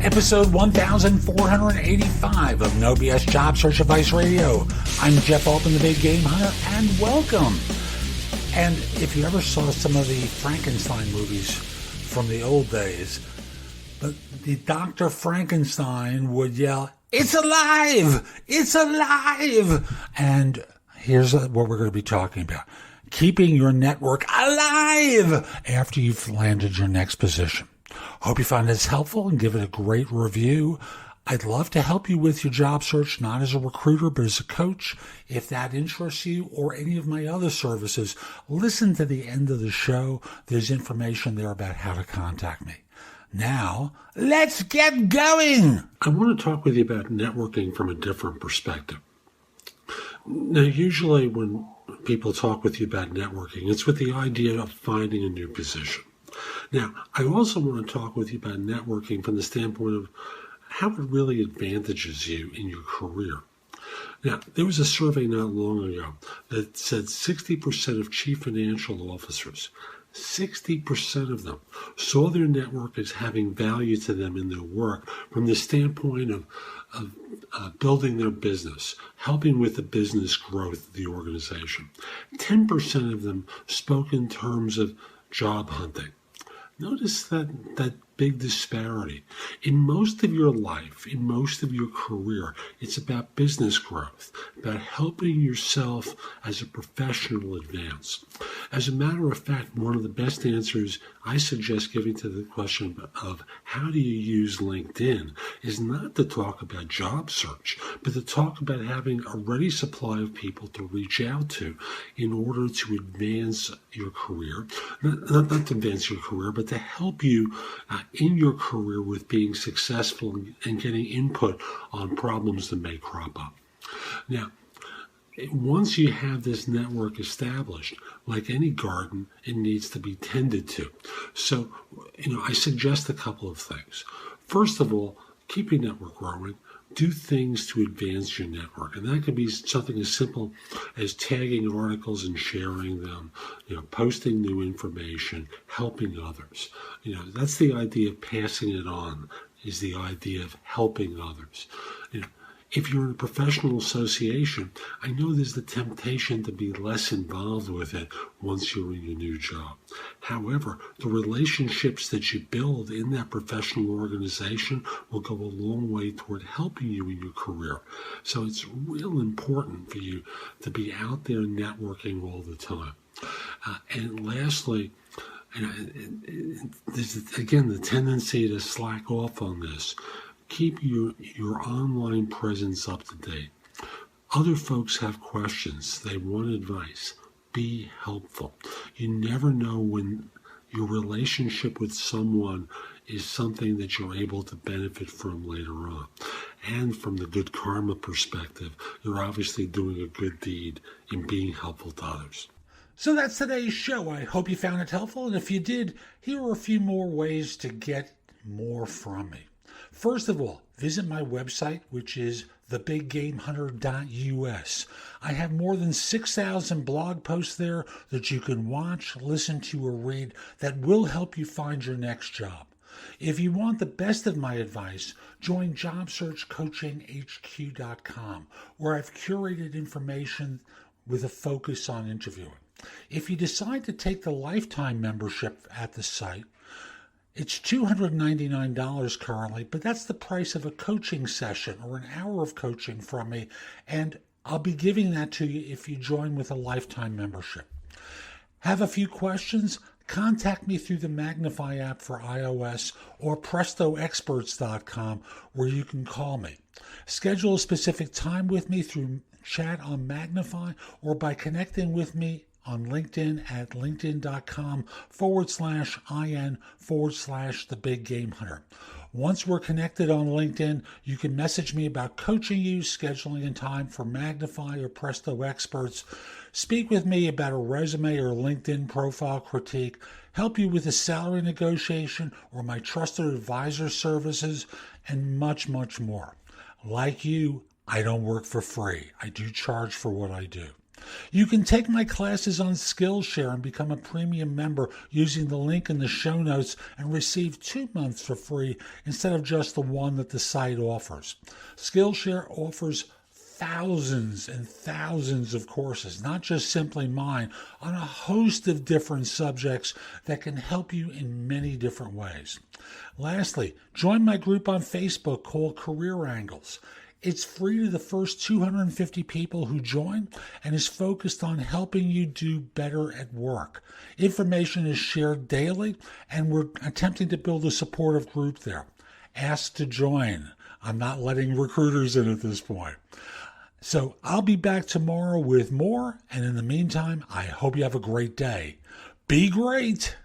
Episode 1485 of No BS Job Search Advice Radio. I'm Jeff Altman, the Big Game Hunter, and welcome. And if you ever saw some of the Frankenstein movies from the old days, the Dr. Frankenstein would yell, "It's alive! It's alive!" And here's what we're going to be talking about. Keeping your network alive after you've landed your next position. Hope you find this helpful and give it a great review. I'd love to help you with your job search, not as a recruiter, but as a coach. If that interests you or any of my other services, listen to the end of the show. There's information there about how to contact me. Now, let's get going. I want to talk with you about networking from a different perspective. Now, usually when people talk with you about networking, it's with the idea of finding a new position. Now, I also want to talk with you about networking from the standpoint of how it really advantages you in your career. Now, there was a survey not long ago that said 60% of chief financial officers, 60% of them, saw their network as having value to them in their work from the standpoint of building their business, helping with the business growth of the organization. 10% of them spoke in terms of job hunting. Notice that big disparity. In most of your life, in most of your career, it's about business growth, about helping yourself as a professional advance. As a matter of fact, one of the best answers I suggest giving to the question of how do you use LinkedIn is not to talk about job search, but to talk about having a ready supply of people to reach out to in order to advance your career. Not to advance your career, but to help you in your career with being successful and getting input on problems that may crop up. Now, once you have this network established, like any garden, it needs to be tended to. So, I suggest a couple of things. First of all, keep your network growing. Do things to advance your network. And that could be something as simple as tagging articles and sharing them, posting new information, helping others. That's the idea of passing it on, is the idea of helping others. If you're in a professional association, I know there's the temptation to be less involved with it once you're in your new job. However, the relationships that you build in that professional organization will go a long way toward helping you in your career. So it's real important for you to be out there networking all the time. And lastly, there's, again, the tendency to slack off on this. Keep your online presence up to date. Other folks have questions. They want advice. Be helpful. You never know when your relationship with someone is something that you're able to benefit from later on. And from the good karma perspective, you're obviously doing a good deed in being helpful to others. So that's today's show. I hope you found it helpful. And if you did, here are a few more ways to get more from me. First of all, visit my website, which is thebiggamehunter.us. I have more than 6,000 blog posts there that you can watch, listen to, or read that will help you find your next job. If you want the best of my advice, join JobSearchCoachingHQ.com, where I've curated information with a focus on interviewing. If you decide to take the lifetime membership at the site, it's $299 currently, but that's the price of a coaching session or an hour of coaching from me, and I'll be giving that to you if you join with a lifetime membership. Have a few questions? Contact me through the Magnify app for iOS or PrestoExperts.com, where you can call me. Schedule a specific time with me through chat on Magnify or by connecting with me on LinkedIn at linkedin.com/IN/The Big Game Hunter. Once we're connected on LinkedIn, you can message me about coaching you, scheduling a time for Magnify or Presto Experts, speak with me about a resume or LinkedIn profile critique, help you with a salary negotiation or my trusted advisor services, and much, much more. Like you, I don't work for free. I do charge for what I do. You can take my classes on Skillshare and become a premium member using the link in the show notes and receive 2 months for free instead of just the one that the site offers. Skillshare offers thousands and thousands of courses, not just simply mine, on a host of different subjects that can help you in many different ways. Lastly, join my group on Facebook called Career Angles. It's free to the first 250 people who join and is focused on helping you do better at work. Information is shared daily, and we're attempting to build a supportive group there. Ask to join. I'm not letting recruiters in at this point. So I'll be back tomorrow with more, and in the meantime, I hope you have a great day. Be great!